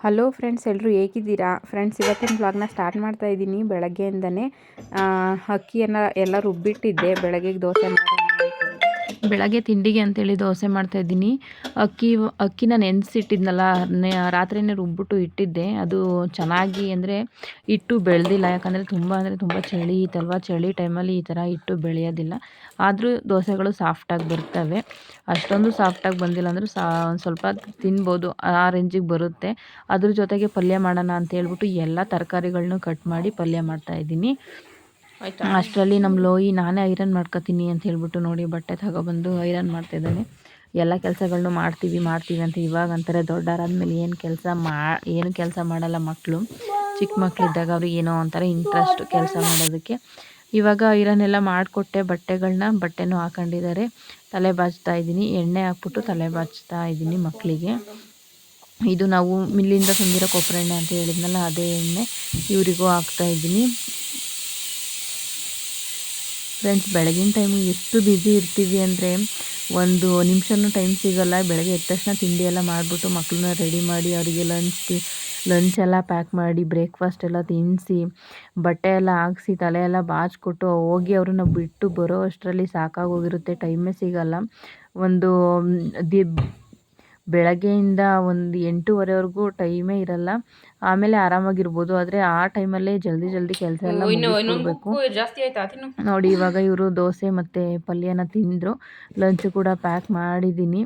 Hello friends, ಎಲ್ಲರೂ ಹೇಗಿದ್ದೀರಾ friends? ಇವತ್ತಿನ ವ್ಲಾಗ್ನ ಸ್ಟಾರ್ಟ್ ಮಾಡ್ತಾ ಇದ್ದೀನಿ. ಬೆಳಗ್ಗೆಯಿಂದನೇ ಅಕ್ಕಿಯನ್ನು ಎಲ್ಲ ರುಬ್ಬಿಟ್ಟಿದ್ದೆ. ಬೆಳಗ್ಗೆಗೆ ದೋಸೆ ಬೆಳಗ್ಗೆ ತಿಂಡಿಗೆ ಅಂತೇಳಿ ದೋಸೆ ಮಾಡ್ತಾಯಿದ್ದೀನಿ. ಅಕ್ಕಿನ ನೆನೆಸಿಟ್ಟಿದ್ನಲ್ಲ, ರಾತ್ರಿಯೇ ರುಬ್ಬಿಟ್ಟು ಇಟ್ಟಿದ್ದೆ. ಅದು ಚೆನ್ನಾಗಿ ಅಂದರೆ ಹಿಟ್ಟು ಬೆಳೆದಿಲ್ಲ, ಯಾಕಂದರೆ ತುಂಬ ಚಳಿ ಇತ್ತಲ್ವ. ಚಳಿ ಟೈಮಲ್ಲಿ ಈ ಥರ ಹಿಟ್ಟು ಬೆಳೆಯೋದಿಲ್ಲ. ಆದರೂ ದೋಸೆಗಳು ಸಾಫ್ಟಾಗಿ ಬರ್ತವೆ. ಅಷ್ಟೊಂದು ಸಾಫ್ಟಾಗಿ ಬಂದಿಲ್ಲ ಅಂದರೂ ಒಂದು ಸ್ವಲ್ಪ ತಿನ್ಬೋದು, ಆ ರೇಂಜಿಗೆ ಬರುತ್ತೆ. ಅದ್ರ ಜೊತೆಗೆ ಪಲ್ಯ ಮಾಡೋಣ ಅಂತ ಹೇಳ್ಬಿಟ್ಟು ಎಲ್ಲ ತರಕಾರಿಗಳನ್ನೂ ಕಟ್ ಮಾಡಿ ಪಲ್ಯ ಮಾಡ್ತಾಯಿದ್ದೀನಿ. ಅಷ್ಟರಲ್ಲಿ ನಮ್ಮ ಲೋಯಿ ನಾನೇ ಐರನ್ ಮಾಡ್ಕೊತೀನಿ ಅಂತ ಹೇಳ್ಬಿಟ್ಟು ನೋಡಿ ಬಟ್ಟೆ ತಗೊಬಂದು ಐರನ್ ಮಾಡ್ತಾಯಿದ್ದಾನೆ. ಎಲ್ಲ ಕೆಲಸಗಳನ್ನೂ ಮಾಡ್ತೀವಿ ಅಂತ ಇವಾಗ ಅಂತಾರೆ. ದೊಡ್ಡವರಾದ್ಮೇಲೆ ಏನು ಕೆಲಸ ಮಾಡಲ್ಲ ಮಕ್ಕಳು. ಚಿಕ್ಕ ಮಕ್ಕಳಿದ್ದಾಗ ಅವ್ರಿಗೆ ಏನೋ ಒಂಥರ ಇಂಟ್ರೆಸ್ಟ್ ಕೆಲಸ ಮಾಡೋದಕ್ಕೆ. ಇವಾಗ ಐರನ್ ಎಲ್ಲ ಮಾಡಿಕೊಟ್ಟೆ ಬಟ್ಟೆನೂ ಹಾಕೊಂಡಿದ್ದಾರೆ. ತಲೆ ಬಾಚ್ತಾ ಇದ್ದೀನಿ, ಎಣ್ಣೆ ಹಾಕ್ಬಿಟ್ಟು ತಲೆ ಬಾಚ್ತಾ ಇದ್ದೀನಿ ಮಕ್ಕಳಿಗೆ. ಇದು ನಾವು ಮಿಲ್ಲಿಂದ ತಂದಿರೋ ಕೊಬ್ಬರಿ ಎಣ್ಣೆ ಅಂತ ಹೇಳಿದ್ನಲ್ಲ, ಅದೇ ಎಣ್ಣೆ ಇವರಿಗೂ ಹಾಕ್ತಾಯಿದ್ದೀನಿ. ಫ್ರೆಂಡ್ಸ್, ಬೆಳಗಿನ ಟೈಮು ಎಷ್ಟು ಬ್ಯುಸಿ ಇರ್ತೀವಿ ಅಂದರೆ ಒಂದು ನಿಮಿಷನೂ ಟೈಮ್ ಸಿಗೋಲ್ಲ. ಬೆಳಗ್ಗೆ ಎದ್ದ ತಕ್ಷಣ ತಿಂಡಿ ಎಲ್ಲ ಮಾಡಿಬಿಟ್ಟು ಮಕ್ಕಳನ್ನ ರೆಡಿ ಮಾಡಿ ಅವರಿಗೆ ಲಂಚ್ ಎಲ್ಲ ಪ್ಯಾಕ್ ಮಾಡಿ ಬ್ರೇಕ್ಫಾಸ್ಟ್ ಎಲ್ಲ ತಿನ್ನಿಸಿ ಬಟ್ಟೆ ಎಲ್ಲ ಹಾಕ್ಸಿ ತಲೆ ಎಲ್ಲ ಬಾಚಿಕೊಟ್ಟು ಹೋಗಿ ಅವ್ರನ್ನ ಬಿಟ್ಟು ಬರೋ ಅಷ್ಟರಲ್ಲಿ ಸಾಕಾಗೋಗಿರುತ್ತೆ. ಟೈಮೇ ಸಿಗೋಲ್ಲ. ಬೆಳಗ್ಗೆಯಿಂದ ಒಂದು 8:30ವರೆಗೂ ಟೈಮೇ ಇರಲ್ಲ. ಆಮೇಲೆ ಆರಾಮಾಗಿರ್ಬೋದು. ಆದರೆ ಆ ಟೈಮಲ್ಲೇ ಜಲ್ದಿ ಕೆಲಸ ಎಲ್ಲ ಮುಗಿಸ್ಕೊಳ್ಬೇಕು. ನೋಡಿ, ಇವಾಗ ಇವರು ದೋಸೆ ಮತ್ತು ಪಲ್ಯನ ತಿಂದರು. ಲಂಚ್ ಕೂಡ ಪ್ಯಾಕ್ ಮಾಡಿದ್ದೀನಿ.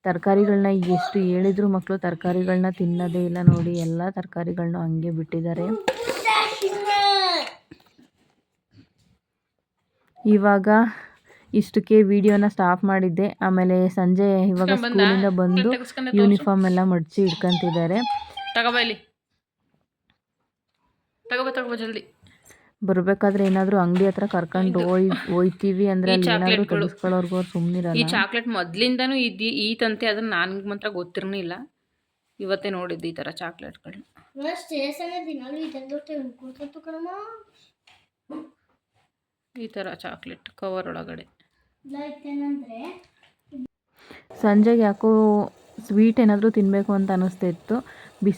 ತರಕಾರಿಗಳನ್ನ ಎಷ್ಟು ಹೇಳಿದ್ರು ಮಕ್ಕಳು ತರಕಾರಿಗಳನ್ನ ತಿನ್ನೋದೇ ಇಲ್ಲ. ನೋಡಿ, ಎಲ್ಲ ತರಕಾರಿಗಳನ್ನ ಹಂಗೆ ಬಿಟ್ಟಿದ್ದಾರೆ. ಇವಾಗ ಇಷ್ಟಕ್ಕೆ ವಿಡಿಯೋನ ಸ್ಟಾಪ್ ಮಾಡಿದ್ದೆ. ಆಮೇಲೆ ಸಂಜೆ ಇವಾಗ ಸ್ಕೂಲಿಂದ ಬಂದು ಯೂನಿಫಾರ್ಮ್ ಎಲ್ಲ ಮಡಚಿ ಇಟ್ಕೊಂತಿದ್ದಾರೆ. ಜಲ್ದಿ ಬರಬೇಕಾದ್ರೆ ಏನಾದರೂ ಅಂಗಡಿ ಹತ್ರ ಕರ್ಕೊಂಡು ಹೋಯ್ತೀವಿ ಅಂದರೆ ಅಲ್ಲಿ ಏನಾದರೂ ತೆಗೆಸ್ಕೊಳ್ಳೋರ್ಗು ಅವ್ರು ಸುಮ್ಮನಿರಲ್ಲ. ಈ ಚಾಕ್ಲೇಟ್ ಮೊದಲಿಂದನೂ ಈತಂತೆ, ಅದನ್ನು ನನಗೆ ಮಾತ್ರ ಗೊತ್ತಿರಲಿಲ್ಲ. ಇವತ್ತೇ ನೋಡಿದ್ದು ಈ ಥರ ಚಾಕ್ಲೇಟ್ಗಳನ್ನ. ಈ ಥರ ಚಾಕ್ಲೇಟ್ ಕವರ್ ಒಳಗಡೆ. ಸಂಜೆಗೆ ಯಾಕೋ ಸ್ವೀಟ್ ಏನಾದರೂ ತಿನ್ನಬೇಕು ಅಂತ ಅನ್ನಿಸ್ತಾ ಇತ್ತು.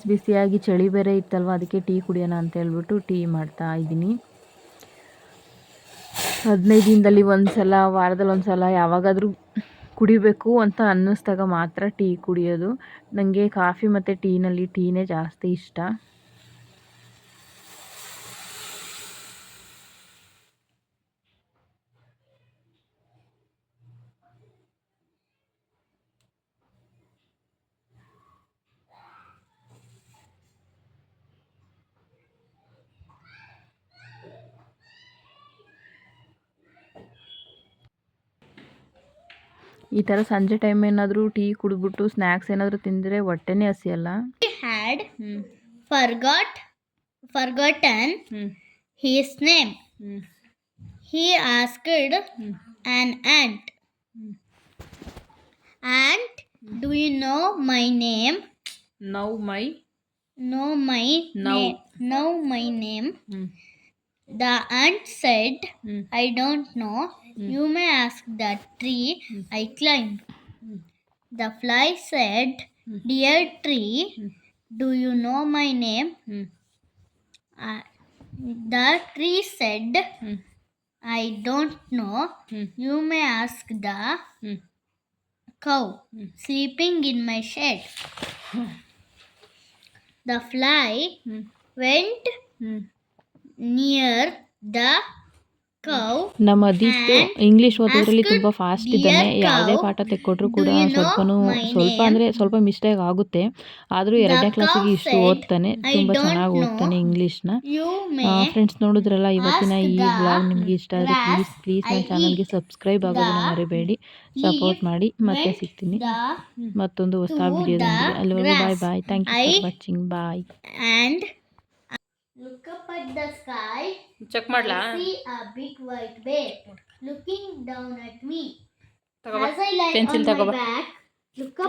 ಬಿಸಿಯಾಗಿ ಚಳಿ ಬೇರೆ ಇತ್ತಲ್ವ, ಅದಕ್ಕೆ ಟೀ ಕುಡಿಯೋಣ ಅಂತ ಹೇಳ್ಬಿಟ್ಟು ಟೀ ಮಾಡ್ತಾ ಇದ್ದೀನಿ. 15 ದಿನದಲ್ಲಿ ಒಂದ್ಸಲ, ವಾರದಲ್ಲಿ ಒಂದ್ಸಲ ಯಾವಾಗಾದರೂ ಕುಡಿಬೇಕು ಅಂತ ಅನ್ನಿಸ್ದಾಗ ಮಾತ್ರ ಟೀ ಕುಡಿಯೋದು. ನನಗೆ ಕಾಫಿ ಮತ್ತು ಟೀನೇ ಜಾಸ್ತಿ ಇಷ್ಟ. ಈ ಥರ ಸಂಜೆ ಟೈಮ್ ಏನಾದರೂ ಟೀ ಕುಡಿದ್ಬಿಟ್ಟು ಸ್ನ್ಯಾಕ್ಸ್ ಏನಾದರೂ ತಿಂದರೆ ಹೊಟ್ಟೆನೇ ಹಸಿಯಲ್ಲ. had forgotten his name. He asked an ant, "Ant, do you know my name?" Know my name. The ant said, "I don't know. You may ask the tree I climbed." The fly said, "Dear tree, do you know my name?" The tree said, "I don't know. You may ask the cow sleeping in my shed." The fly went near the cow. ನಮ್ಮ ಅದಿತ್ತು English ಓದೋದ್ರಲ್ಲಿ ತುಂಬ fast ಇದ್ದಾನೆ. ಯಾವುದೇ ಪಾಠ ತೆಕ್ಕೊಟ್ರು ಕೂಡ ಸ್ವಲ್ಪ mistake ಆಗುತ್ತೆ. ಆದರೂ 2ನೇ ಕ್ಲಾಸಿಗೆ ಇಷ್ಟು ಓದ್ತಾನೆ, ತುಂಬ ಚೆನ್ನಾಗಿ ಓದ್ತಾನೆ ಇಂಗ್ಲೀಷ್ನ. ಫ್ರೆಂಡ್ಸ್, ನೋಡಿದ್ರಲ್ಲ ಇವತ್ತಿನ ಈ ವ್ಲಾಗ್ ನಿಮಗೆ ಇಷ್ಟ ಆದರೆ ಪ್ಲೀಸ್ ನನ್ನ ಚಾನಲ್ಗೆ ಸಬ್ಸ್ಕ್ರೈಬ್ ಆಗೋದನ್ನ ಮರಿಬೇಡಿ. ಸಪೋರ್ಟ್ ಮಾಡಿ. ಮತ್ತೆ ಸಿಗ್ತೀನಿ ಮತ್ತೊಂದು ಹೊಸ ವಿಡಿಯೋದೊಂದಿಗೆ. ಅಲ್ಲಿವರೆಗೂ bye. Thank you for watching. Bye. Look up at the sky. Check ಮಾಡ್ಲಾ? I see a big white bear looking down at me. As I lie on my back, look up.